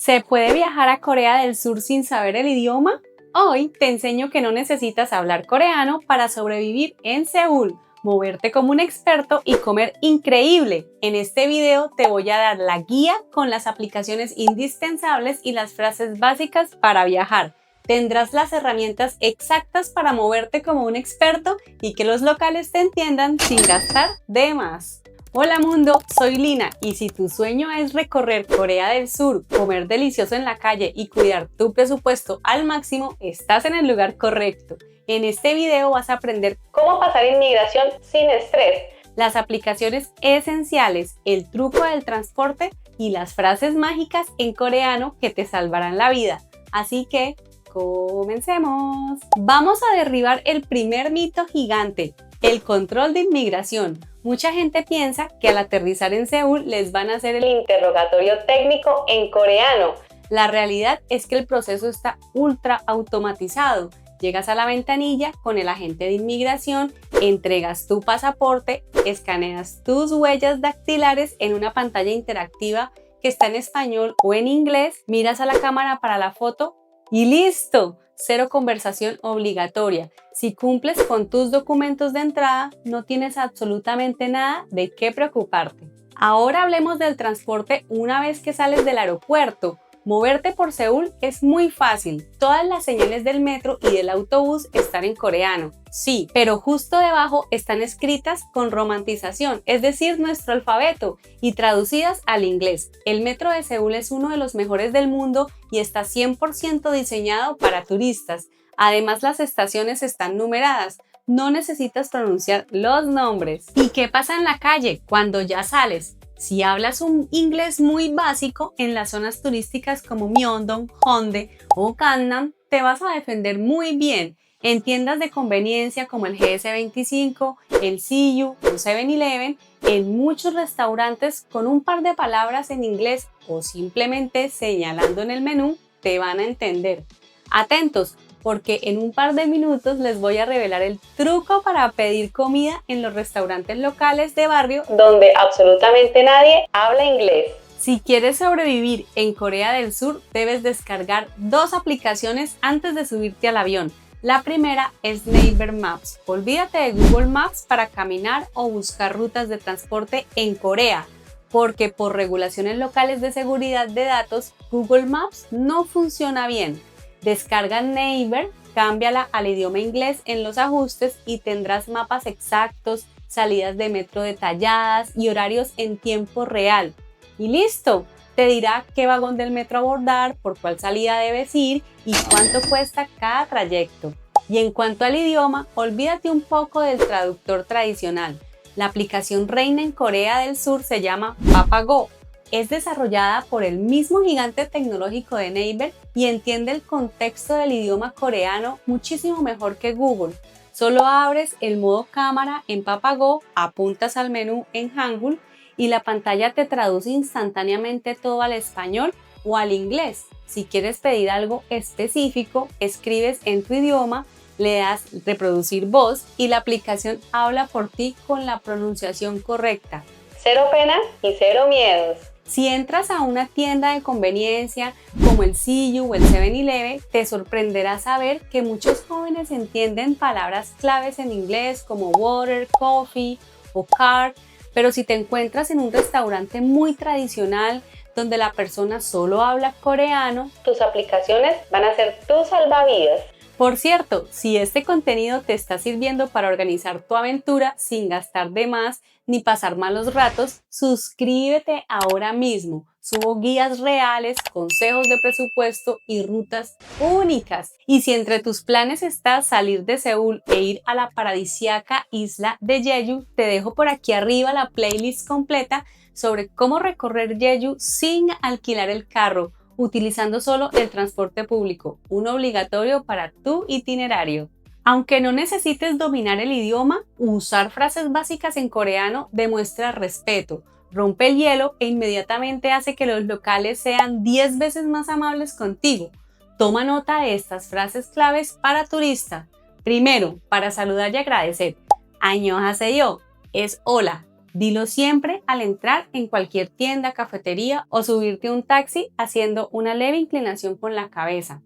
¿Se puede viajar a Corea del Sur sin saber el idioma? Hoy te enseño que no necesitas hablar coreano para sobrevivir en Seúl, moverte como un experto y comer increíble. En este video te voy a dar la guía con las aplicaciones indispensables y las frases básicas para viajar. Tendrás las herramientas exactas para moverte como un experto y que los locales te entiendan sin gastar de más. Hola mundo, soy Lina y si tu sueño es recorrer Corea del Sur, comer delicioso en la calle y cuidar tu presupuesto al máximo, estás en el lugar correcto. En este video vas a aprender cómo pasar inmigración sin estrés, las aplicaciones esenciales, el truco del transporte y las frases mágicas en coreano que te salvarán la vida. Así que, comencemos. Vamos a derribar el primer mito gigante, el control de inmigración. Mucha gente piensa que al aterrizar en Seúl les van a hacer el interrogatorio técnico en coreano. La realidad es que el proceso está ultra automatizado. Llegas a la ventanilla con el agente de inmigración, entregas tu pasaporte, escaneas tus huellas dactilares en una pantalla interactiva que está en español o en inglés, miras a la cámara para la foto y ¡listo! Cero conversación obligatoria. Si cumples con tus documentos de entrada, no tienes absolutamente nada de qué preocuparte. Ahora hablemos del transporte una vez que sales del aeropuerto. Moverte por Seúl es muy fácil. Todas las señales del metro y del autobús están en coreano. Sí, pero justo debajo están escritas con romantización, es decir, nuestro alfabeto, y traducidas al inglés. El metro de Seúl es uno de los mejores del mundo y está 100% diseñado para turistas. Además, las estaciones están numeradas. No necesitas pronunciar los nombres. ¿Y qué pasa en la calle cuando ya sales? Si hablas un inglés muy básico en las zonas turísticas como Myeongdong, Hongdae o Gangnam, te vas a defender muy bien. En tiendas de conveniencia como el GS25, el CU o 7-Eleven, en muchos restaurantes con un par de palabras en inglés o simplemente señalando en el menú, te van a entender. Atentos, porque en un par de minutos les voy a revelar el truco para pedir comida en los restaurantes locales de barrio donde absolutamente nadie habla inglés. Si quieres sobrevivir en Corea del Sur, debes descargar dos aplicaciones antes de subirte al avión. La primera es Naver Maps. Olvídate de Google Maps para caminar o buscar rutas de transporte en Corea, porque por regulaciones locales de seguridad de datos, Google Maps no funciona bien. Descarga Naver, cámbiala al idioma inglés en los ajustes y tendrás mapas exactos, salidas de metro detalladas y horarios en tiempo real. Y listo, te dirá qué vagón del metro abordar, por cuál salida debes ir y cuánto cuesta cada trayecto. Y en cuanto al idioma, olvídate un poco del traductor tradicional. La aplicación reina en Corea del Sur se llama Papago. Es desarrollada por el mismo gigante tecnológico de Naver y entiende el contexto del idioma coreano muchísimo mejor que Google. Solo abres el modo cámara en Papago, apuntas al menú en Hangul y la pantalla te traduce instantáneamente todo al español o al inglés. Si quieres pedir algo específico, escribes en tu idioma, le das reproducir voz y la aplicación habla por ti con la pronunciación correcta. Cero penas y cero miedos. Si entras a una tienda de conveniencia como el CU o el 7-Eleven, te sorprenderá saber que muchos jóvenes entienden palabras claves en inglés como water, coffee o card, pero si te encuentras en un restaurante muy tradicional donde la persona solo habla coreano, tus aplicaciones van a ser tu salvavidas. Por cierto, si este contenido te está sirviendo para organizar tu aventura sin gastar de más ni pasar malos ratos, suscríbete ahora mismo. Subo guías reales, consejos de presupuesto y rutas únicas. Y si entre tus planes está salir de Seúl e ir a la paradisíaca isla de Jeju, te dejo por aquí arriba la playlist completa sobre cómo recorrer Jeju sin alquilar el carro, utilizando solo el transporte público, uno obligatorio para tu itinerario. Aunque no necesites dominar el idioma, usar frases básicas en coreano demuestra respeto, rompe el hielo e inmediatamente hace que los locales sean 10 veces más amables contigo. Toma nota de estas frases claves para turista. Primero, para saludar y agradecer. 안녕하세요 es hola. Dilo siempre al entrar en cualquier tienda, cafetería o subirte a un taxi haciendo una leve inclinación con la cabeza.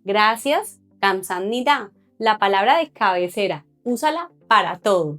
Gracias, 감사합니다, la palabra de cabecera. Úsala para todo.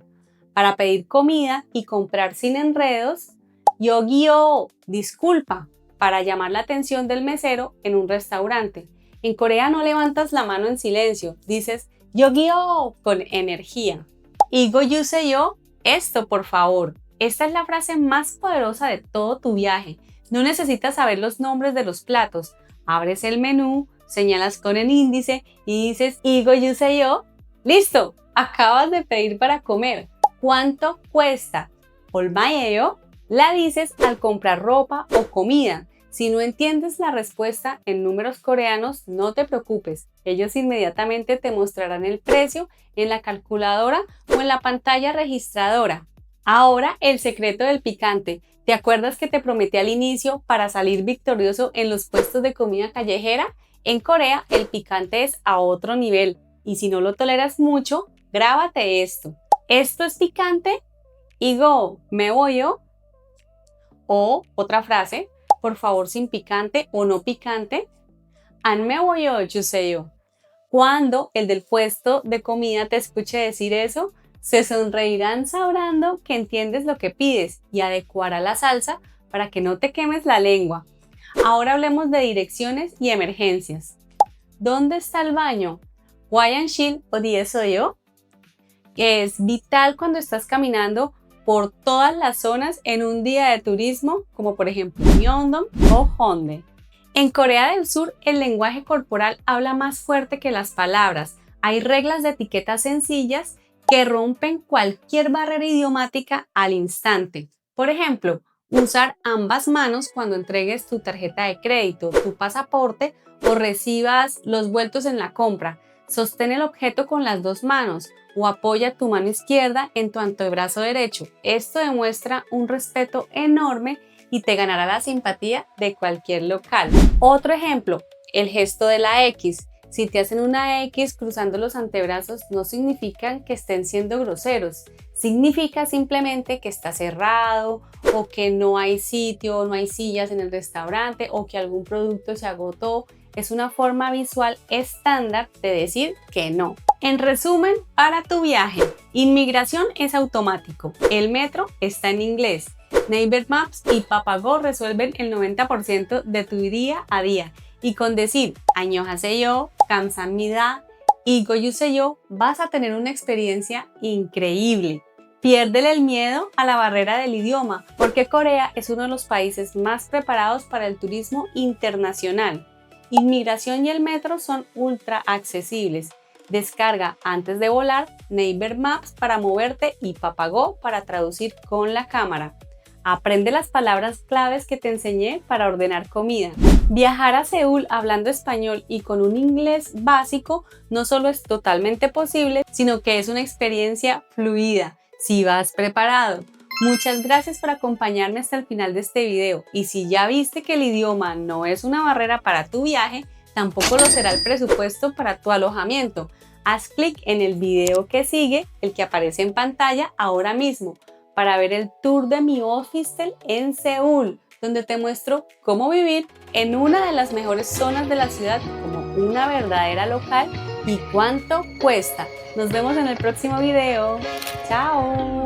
Para pedir comida y comprar sin enredos. 여기요, disculpa, para llamar la atención del mesero en un restaurante. En Corea no levantas la mano en silencio, dices 여기요 con energía. 이거 주세요, esto por favor. Esta es la frase más poderosa de todo tu viaje. No necesitas saber los nombres de los platos. Abres el menú, señalas con el índice y dices 이거 주세요. ¡Listo! Acabas de pedir para comer. ¿Cuánto cuesta? 얼마예요? La dices al comprar ropa o comida. Si no entiendes la respuesta en números coreanos, no te preocupes. Ellos inmediatamente te mostrarán el precio en la calculadora o en la pantalla registradora. Ahora, el secreto del picante. ¿Te acuerdas que te prometí al inicio para salir victorioso en los puestos de comida callejera? En Corea, el picante es a otro nivel. Y si no lo toleras mucho, grábate esto. ¿Esto es picante? 이거 매워요? O otra frase, por favor sin picante o no picante. 안 매워요 주세요. Cuando el del puesto de comida te escuche decir eso, se sonreirán sabrando que entiendes lo que pides y adecuará la salsa para que no te quemes la lengua. Ahora hablemos de direcciones y emergencias. ¿Dónde está el baño? 화장실 어디에서요? Que es vital cuando estás caminando por todas las zonas en un día de turismo, como por ejemplo Myeongdong o Hongdae. En Corea del Sur, el lenguaje corporal habla más fuerte que las palabras. Hay reglas de etiqueta sencillas que rompen cualquier barrera idiomática al instante. Por ejemplo, usar ambas manos cuando entregues tu tarjeta de crédito, tu pasaporte o recibas los vueltos en la compra. Sostén el objeto con las dos manos o apoya tu mano izquierda en tu antebrazo derecho. Esto demuestra un respeto enorme y te ganará la simpatía de cualquier local. Otro ejemplo, el gesto de la X. Si te hacen una X cruzando los antebrazos, no significa que estén siendo groseros. Significa simplemente que está cerrado o que no hay sitio, no hay sillas en el restaurante o que algún producto se agotó. Es una forma visual estándar de decir que no. En resumen, para tu viaje, inmigración es automático. El metro está en inglés. Naver Maps y Papago resuelven el 90% de tu día a día. Y con decir 안녕하세요, 감사합니다, 이거 주세요, vas a tener una experiencia increíble. Piérdele el miedo a la barrera del idioma, porque Corea es uno de los países más preparados para el turismo internacional. Inmigración y el metro son ultra accesibles. Descarga antes de volar Naver Maps para moverte y Papago para traducir con la cámara. Aprende las palabras claves que te enseñé para ordenar comida. Viajar a Seúl hablando español y con un inglés básico no solo es totalmente posible, sino que es una experiencia fluida, si vas preparado. Muchas gracias por acompañarme hasta el final de este video y si ya viste que el idioma no es una barrera para tu viaje, tampoco lo será el presupuesto para tu alojamiento. Haz clic en el video que sigue, el que aparece en pantalla ahora mismo, para ver el tour de mi hostel en Seúl, donde te muestro cómo vivir en una de las mejores zonas de la ciudad como una verdadera local y cuánto cuesta. Nos vemos en el próximo video. ¡Chao!